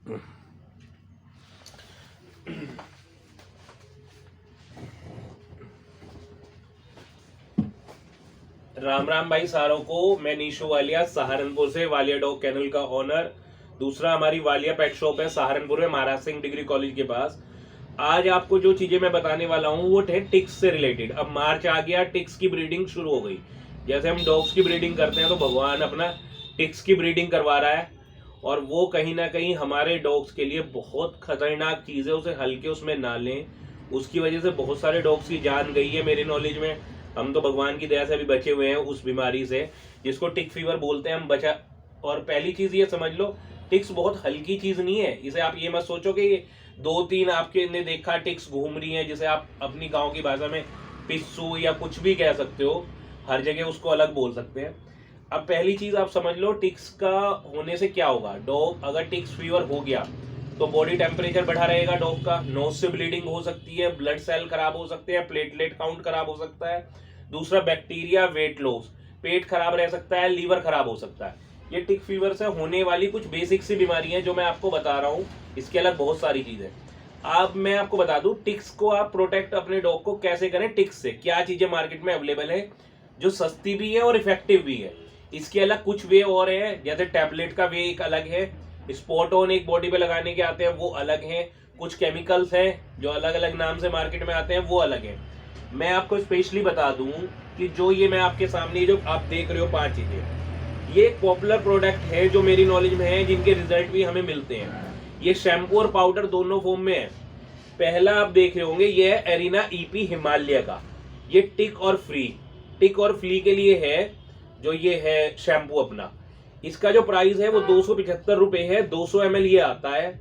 राम राम भाई सारों को। मैं नीशू वालिया सहारनपुर से, वालिया डॉग कैनल का ओनर। दूसरा हमारी वालिया पेट शॉप है सहारनपुर में, महाराज सिंह डिग्री कॉलेज के पास। आज आपको जो चीजें मैं बताने वाला हूँ वो है टिक्स से रिलेटेड। अब मार्च आ गया, टिक्स की ब्रीडिंग शुरू हो गई। जैसे हम डॉग्स की ब्रीडिंग करते हैं तो भगवान अपना टिक्स की ब्रीडिंग करवा रहा है, और वो कहीं ना कहीं हमारे डॉग्स के लिए बहुत खतरनाक चीज है। उसे हल्के उसमें ना लें, उसकी वजह से बहुत सारे डॉग्स की जान गई है मेरे नॉलेज में। हम तो भगवान की दया से अभी बचे हुए हैं उस बीमारी से जिसको टिक फीवर बोलते हैं, हम बचा। और पहली चीज ये समझ लो, टिक्स बहुत हल्की चीज नहीं है। इसे आप ये मत सोचो कि ये 2-3 आपके ने देखा टिक्स घूम रही हैं, जिसे आप अपनी गांव की भाषा में पिस्सू या कुछ भी कह सकते हो, हर जगह उसको अलग बोल सकते हैं। अब पहली चीज आप समझ लो, टिक्स का होने से क्या होगा। डॉग अगर टिक्स फीवर हो गया तो बॉडी टेम्परेचर बढ़ा रहेगा डॉग का, नोज से ब्लीडिंग हो सकती है, ब्लड सेल खराब हो सकते हैं, प्लेटलेट काउंट खराब हो सकता है। दूसरा बैक्टीरिया, वेट लॉस, पेट खराब रह सकता है, लीवर खराब हो सकता है। ये टिक फीवर से होने वाली कुछ बेसिक सी बीमारी है जो मैं आपको बता रहा हूँ। इसके अलग बहुत सारी चीजें। अब मैं आपको बता दूं, टिक्स को आप प्रोटेक्ट अपने डॉग को कैसे करें। टिक्स से क्या चीजें मार्केट में अवेलेबल है जो सस्ती भी है और इफेक्टिव भी है। इसके अलग कुछ वे और है, जैसे टैबलेट का वे एक अलग है, स्पॉट ऑन एक बॉडी पे लगाने के आते हैं वो अलग हैं, कुछ केमिकल्स हैं जो अलग अलग नाम से मार्केट में आते हैं वो अलग है। मैं आपको स्पेशली बता दूं कि जो ये मैं आपके सामने जो आप देख रहे हो 5 चीजें, ये एक पॉपुलर प्रोडक्ट है जो मेरी नॉलेज में है, जिनके रिजल्ट भी हमें मिलते हैं। ये शैम्पू और पाउडर दोनों फॉर्म में है। पहला आप देख रहे होंगे, ये है एरिना ईपी हिमालय का। ये टिक और फ्ली के लिए है, जो ये है शैम्पू अपना। इसका जो प्राइस है वो 275 रुपए है। 200 ml ये आता है।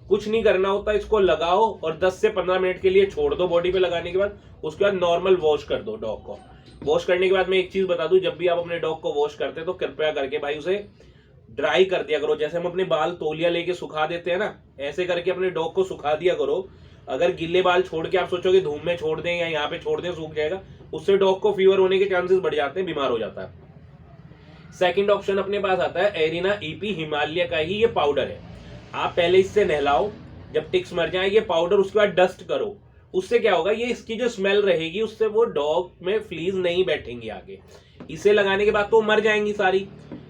कुछ नहीं करना होता, इसको लगाओ और 10 से 15 मिनट के लिए छोड़ दो बॉडी पे लगाने के बाद। उसके बाद नॉर्मल वॉश कर दो डॉग को। वॉश करने के बाद मैं एक चीज बता दूं, जब भी आप अपने डॉग को वॉश करते हैं तो कृपया करके भाई उसे ड्राई कर दिया करो। जैसे हम अपने बाल तौलिया लेके सुखा देते हैं ना, ऐसे करके अपने डॉग को सुखा दिया करो। अगर गिल्ले बाल छोड़ के आप सोचोगे धूप में छोड़ दें या यहाँ पे छोड़ दें सूख जाएगा, उससे डॉग को फीवर होने के चांसेस बढ़ जाते हैं, बीमार हो जाता है। सेकंड ऑप्शन अपने पास आता है एरिना ईपी हिमालय का ही ये पाउडर है। आप पहले इससे नहलाओ, जब टिक्स मर जाए ये पाउडर, उसके बाद डस्ट करो। उससे क्या होगा, ये इसकी जो स्मेल रहेगी उससे वो डॉग में फ्लीज नहीं बैठेंगी आगे। इसे लगाने के बाद तो मर जाएंगी सारी।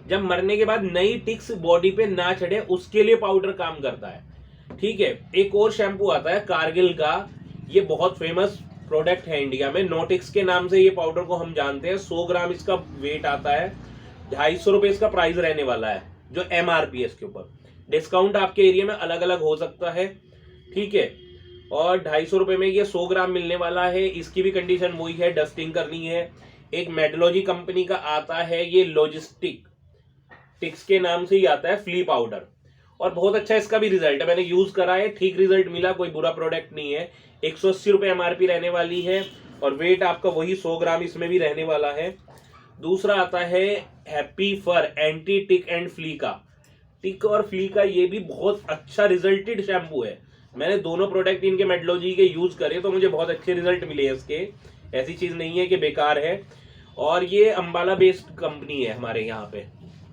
जब मरने के बाद नई टिक्स बॉडी पे ना चढ़े, उसके लिए पाउडर काम करता है। ठीक है। एक और शैम्पू आता है कारगिल का, ये बहुत फेमस प्रोडक्ट है इंडिया में। नोटिक्स के नाम से ये पाउडर को हम जानते हैं। 100 ग्राम इसका वेट आता है, 250 रुपए इसका प्राइस रहने वाला है, जो MRP है इसके ऊपर। डिस्काउंट आपके एरिया में अलग अलग हो सकता है, ठीक है। और 250 रुपए में ये 100 ग्राम मिलने वाला है। इसकी भी कंडीशन वही है, डस्टिंग करनी है। एक मेडोलॉजी कंपनी का आता है, ये लॉजिस्टिक टिक्स के नाम से ही आता है, फ्ली पाउडर, और बहुत अच्छा इसका भी रिजल्ट है। मैंने यूज करा है, ठीक रिजल्ट मिला, कोई बुरा प्रोडक्ट नहीं है। 180 रुपए MRP रहने वाली है, और वेट आपका वही 100 ग्राम इसमें भी रहने वाला है। दूसरा आता है happy fur anti tick and flea का। टिक और फ्ली का ये भी बहुत अच्छा रिजल्टेड शैम्पू है। मैंने दोनों प्रोडक्ट इनके मेडोलॉजी के यूज करे तो मुझे बहुत अच्छे रिजल्ट मिले इसके। ऐसी चीज नहीं है कि बेकार है। और ये अंबाला बेस्ड कंपनी है हमारे यहाँ पे।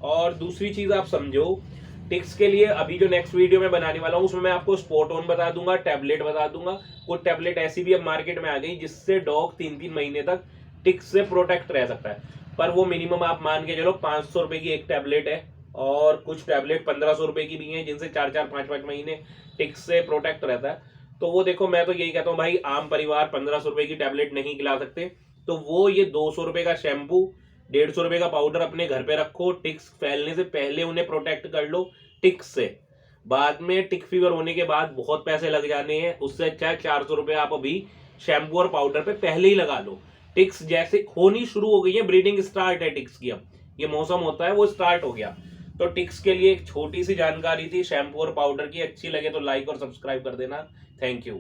और दूसरी चीज आप समझो, टिक्स के लिए अभी जो नेक्स्ट वीडियो में बनाने वाला हूँ उसमें मैं आपको स्पॉट ऑन बता दूंगा, टैबलेट बता दूंगा। कुछ टैबलेट ऐसी भी अब मार्केट में आ गई जिससे डॉग 3-3 महीने तक टिक्स से प्रोटेक्ट रह सकता है। पर वो मिनिमम आप मान के चलो 500 रुपए की एक टैबलेट है, और कुछ टैबलेट 1500 रुपए की भी हैं जिनसे 4-4, 5-5 महीने टिक्स से प्रोटेक्ट रहता है। तो वो देखो, मैं तो यही कहता हूँ भाई, आम परिवार 1500 रुपए की टैबलेट नहीं खिला सकते, तो वो ये 200 रुपए का शैम्पू, 150 रुपए का पाउडर अपने घर पे रखो। टिक्स फैलने से पहले उन्हें प्रोटेक्ट कर लो टिक्स से। बाद में टिक फीवर होने के बाद बहुत पैसे लग जाने हैं, उससे अच्छा है 400 रुपए आप अभी शैम्पू और पाउडर पे पहले ही लगा लो। टिक्स जैसे होनी शुरू हो गई है, ब्रीडिंग स्टार्ट है टिक्स की, अब ये मौसम होता है वो स्टार्ट हो गया। तो टिक्स के लिए एक छोटी सी जानकारी थी शैम्पू और पाउडर की। अच्छी लगे तो लाइक और सब्सक्राइब कर देना। Thank you.